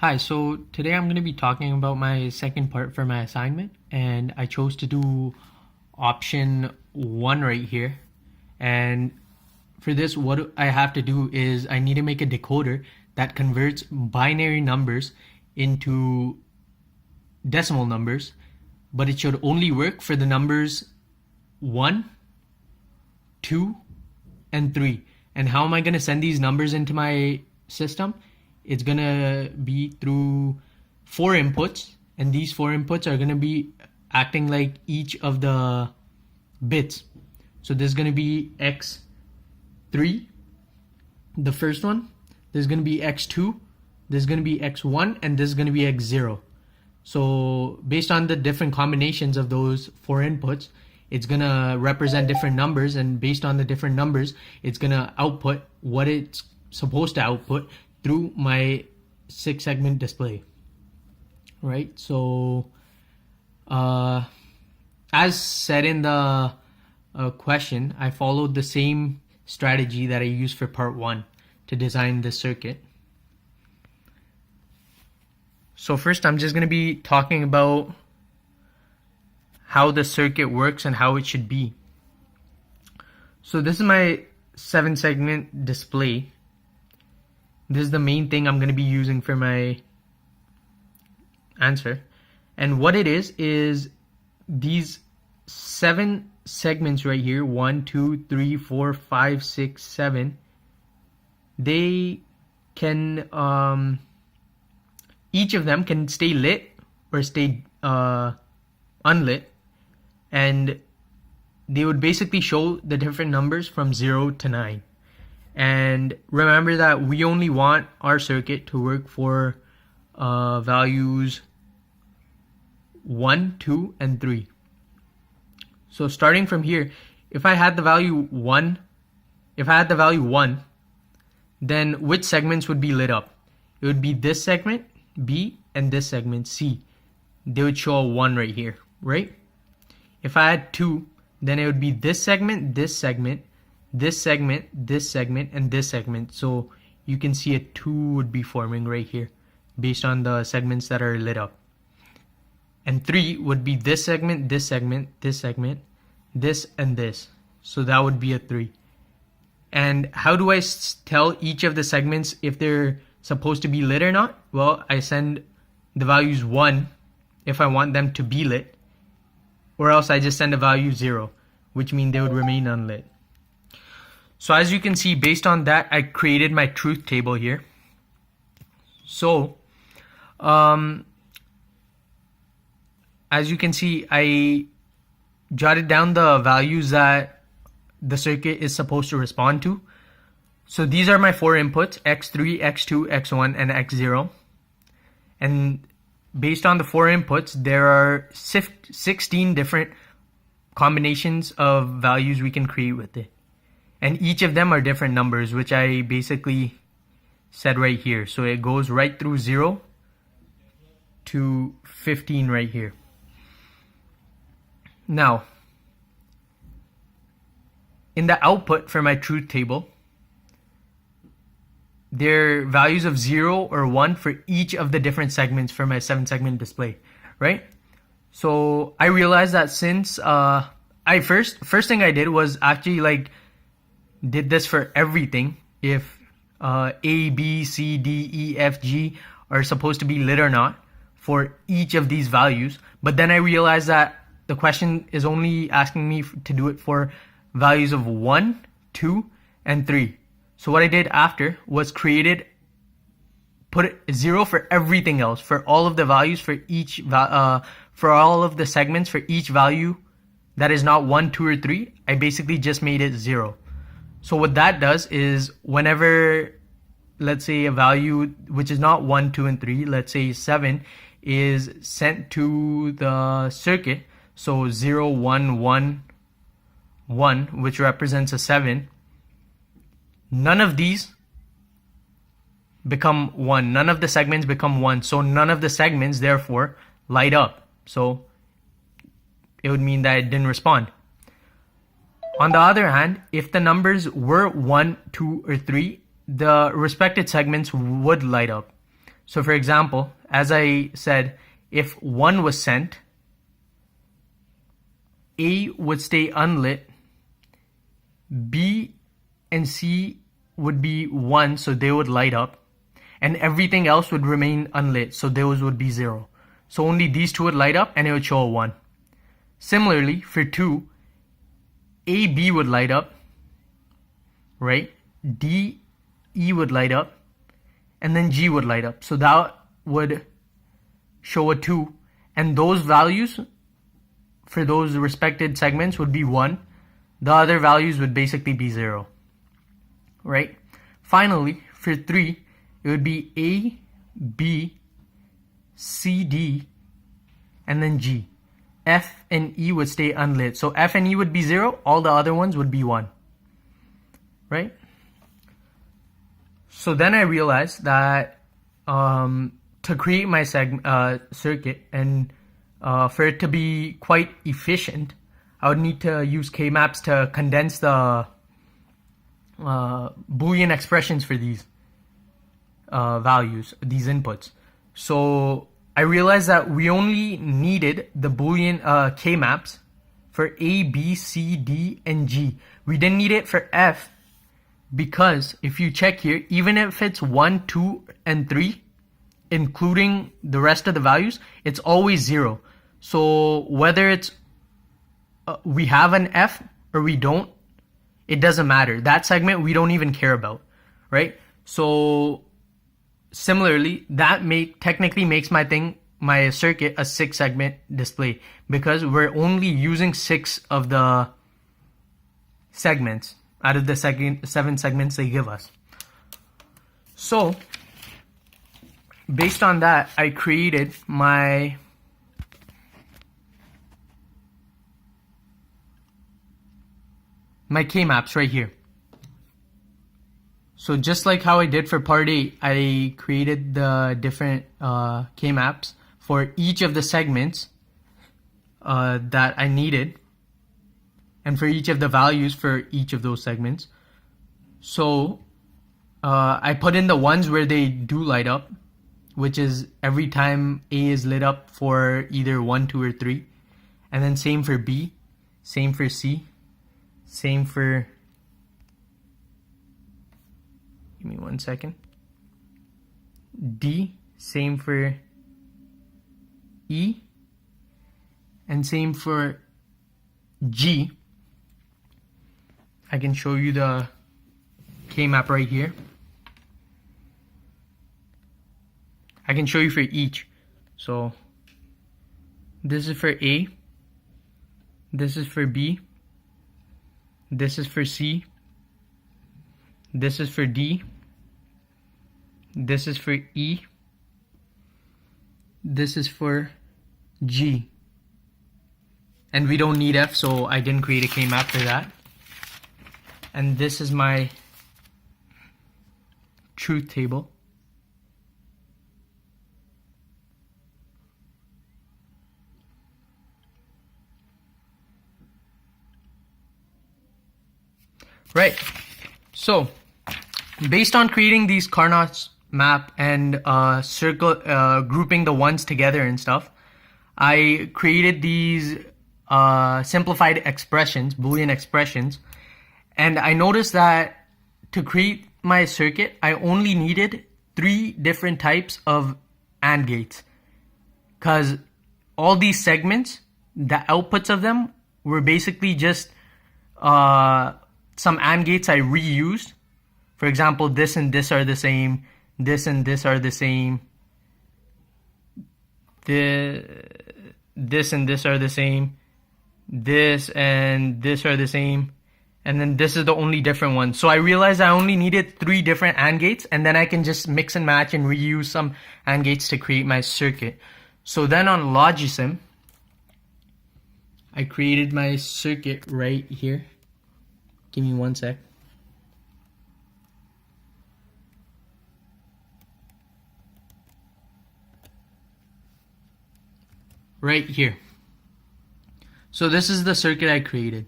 Hi, so today I'm going to be talking about my second part for my assignment, and I chose to do option 1 right here. And for this, what I have to do is I need to make a decoder that converts binary numbers into decimal numbers, but it should only work for the numbers 1, 2, and 3. And how am I going to send these numbers into my system? It's going to be through 4 inputs, and these 4 inputs are going to be acting like each of the bits. So there's going to be x3, the first one. There's going to be x2, there's going to be x1, and there's going to be x0. So based on the different combinations of those 4 inputs, it's going to represent different numbers, and based on the different numbers, it's going to output what it's supposed to output through my 6-segment display. Right? So as said in the question, I followed the same strategy that I used for part 1 to design this circuit. So first I'm just going to be talking about how the circuit works and how it should be. So this is my 7-segment display. This is the main thing I'm going to be using for my answer. And what it is these 7 segments right here, 1, 2, 3, 4, 5, 6, 7, they can, each of them can stay lit or stay unlit, and they would basically show the different numbers from 0 to 9. And remember that we only want our circuit to work for values 1, 2, and 3. So starting from here, if I had the value 1, then which segments would be lit up? It would be this segment, B, and this segment, C. They would show a 1 right here, right? If I had 2, then it would be this segment, this segment, this segment, this segment, and this segment. So you can see a 2 would be forming right here based on the segments that are lit up. And 3 would be this segment, this segment, this segment, this, and this. So that would be a 3. And how do I tell each of the segments if they're supposed to be lit or not? Well, I send the values 1 if I want them to be lit, or else I just send a value 0, which means they would remain unlit. So as you can see, based on that, I created my truth table here. So as you can see, I jotted down the values that the circuit is supposed to respond to. So these are my 4 inputs, x3, x2, x1, and x0. And based on the 4 inputs, there are 16 different combinations of values we can create with it. And each of them are different numbers, which I basically said right here. So it goes right through 0 to 15 right here. Now, in the output for my truth table, there are values of 0 or 1 for each of the different segments for my 7-segment display, right? So I realized that since first thing I did was actually did this for everything. If A, B, C, D, E, F, G are supposed to be lit or not for each of these values. But then I realized that the question is only asking me to do it for values of 1, 2, and 3. So what I did after was put 0 for everything else, for all of the values for each, for all of the segments for each value that is not 1, 2, or 3. I basically just made it 0. So what that does is whenever, let's say, a value which is not 1, 2, and 3, let's say 7, is sent to the circuit, so 0, 1, 1, 1, which represents a 7, none of these become 1. None of the segments become 1. So none of the segments, therefore, light up. So it would mean that it didn't respond. On the other hand, if the numbers were 1, 2, or 3, the respected segments would light up. So for example, as I said, if 1 was sent, A would stay unlit, B and C would be 1, so they would light up, and everything else would remain unlit, so those would be 0. So only these two would light up and it would show a 1. Similarly, for 2, A, B would light up, right? D, E would light up, and then G would light up. So that would show a 2, and those values for those respected segments would be 1. The other values would basically be 0, right? Finally, for 3, it would be A, B, C, D, and then G. F and E would stay unlit. So F and E would be 0, all the other ones would be 1, right? So then I realized that to create my circuit and for it to be quite efficient, I would need to use K-maps to condense the Boolean expressions for these values, these inputs. So I realized that we only needed the Boolean K-maps for A, B, C, D, and G. We didn't need it for F because if you check here, even if it's 1, 2, and 3, including the rest of the values, it's always 0. So whether it's we have an F or we don't, it doesn't matter. That segment we don't even care about, right? So similarly, that technically makes my circuit a 6-segment display because we're only using 6 of the segments out of the 7 segments they give us. So based on that, I created my K-maps right here. So just like how I did for part A, I created the different K-maps for each of the segments that I needed, and for each of the values for each of those segments. So I put in the ones where they do light up, which is every time A is lit up for either 1, 2, or 3. And then same for B, same for C, same for, give me 1 second, D, same for E, and same for G. I can show you the K-map right here. I can show you for each. So this is for A, this is for B, this is for C, this is for D, this is for E, this is for G. And we don't need F, so I didn't create a K-map for that. And this is my truth table. Right. So based on creating these Carnot map and grouping the ones together and stuff, I created these simplified expressions, Boolean expressions, and I noticed that to create my circuit, I only needed 3 different types of AND gates, because all these segments, the outputs of them were basically just some AND gates I reused. For example, this and this are the same, this and this are the same, this and this are the same, this and this are the same, and then this is the only different one. So I realized I only needed 3 different AND gates, and then I can just mix and match and reuse some AND gates to create my circuit. So then on Logisim, I created my circuit right here. Give me 1 sec. Right here. So this is the circuit I created.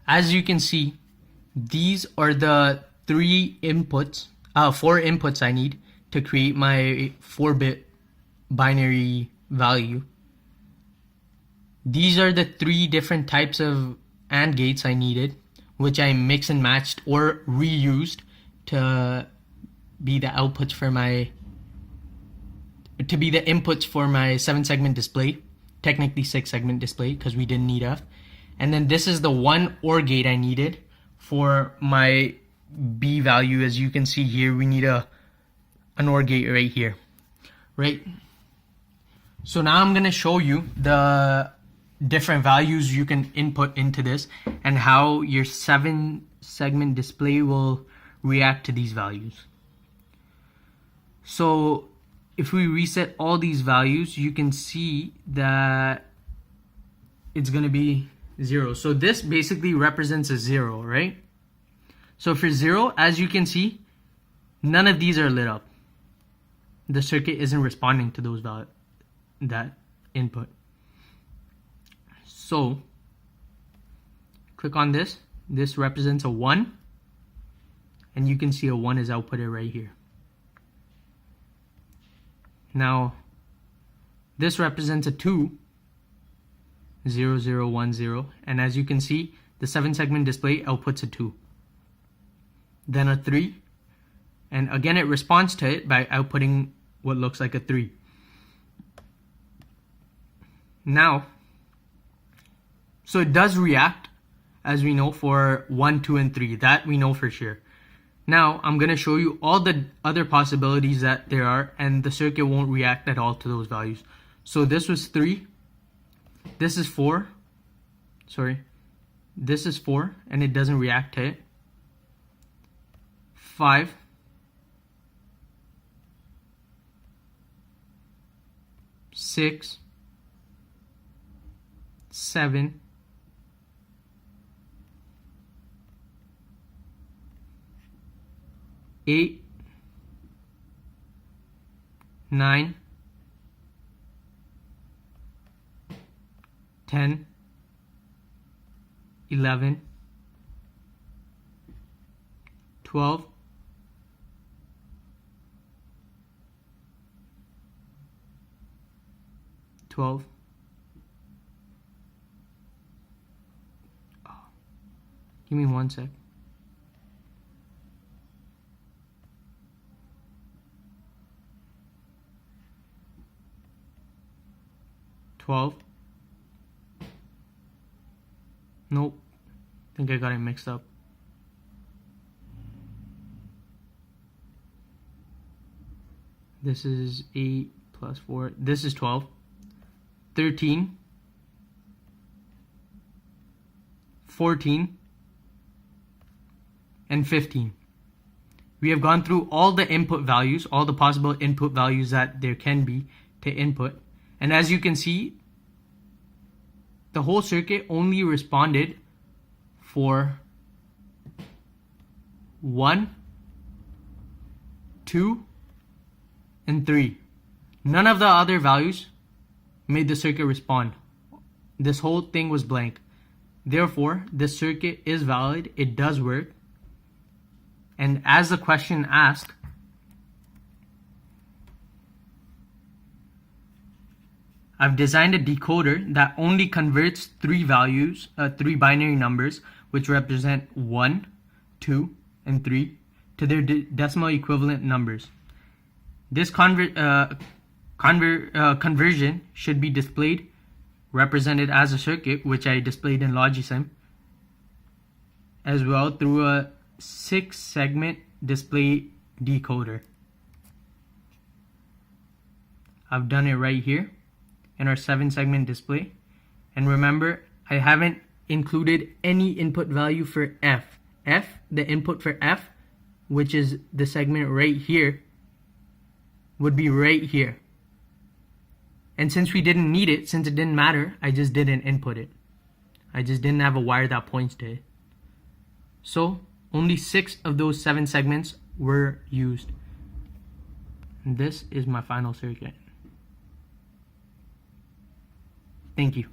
As you can see, these are the 4 inputs I need to create my 4-bit binary value. These are the 3 different types of AND gates I needed, which I mix and matched or reused to be the outputs for my to be the inputs for my 7-segment display, technically 6-segment display because we didn't need F. And then this is the 1 OR gate I needed for my B value. As you can see here, we need an OR gate right here, right? So now I'm gonna show you the different values you can input into this and how your 7-segment display will react to these values. So if we reset all these values, you can see that it's going to be 0. So this basically represents a 0, right? So for 0, as you can see, none of these are lit up. The circuit isn't responding to those that input. So click on this. This represents a 1, and you can see a 1 is outputted right here. Now, this represents a 2, 0, 0, 1, 0, and as you can see, the 7-segment display outputs a 2. Then a 3, and again it responds to it by outputting what looks like a 3. Now, so it does react, as we know, for 1, 2, and 3. That we know for sure. Now, I'm going to show you all the other possibilities that there are, and the circuit won't react at all to those values. So this was 3. This is 4. Sorry. This is 4, and it doesn't react to it. 5. 6. 7. 8, 9, 10, 11, 12, 12. Oh, give me 1 sec. 12. Nope. I think I got it mixed up. This is 8 plus 4. This is 12. 13. 14. And 15. We have gone through all the input values, all the possible input values that there can be to input. And as you can see, the whole circuit only responded for 1, 2, and 3. None of the other values made the circuit respond. This whole thing was blank. Therefore, this circuit is valid. It does work. And as the question asked, I've designed a decoder that only converts 3 values, 3 binary numbers, which represent 1, 2, and 3, to their decimal equivalent numbers. This conversion should be displayed, represented as a circuit, which I displayed in Logisim, as well through a 6-segment display decoder. I've done it right here in our 7-segment display. And remember, I haven't included any input value for F. F, the input for F, which is the segment right here, would be right here. And since we didn't need it, since it didn't matter, I just didn't input it. I just didn't have a wire that points to it. So only 6 of those 7 segments were used. And this is my final circuit. Thank you.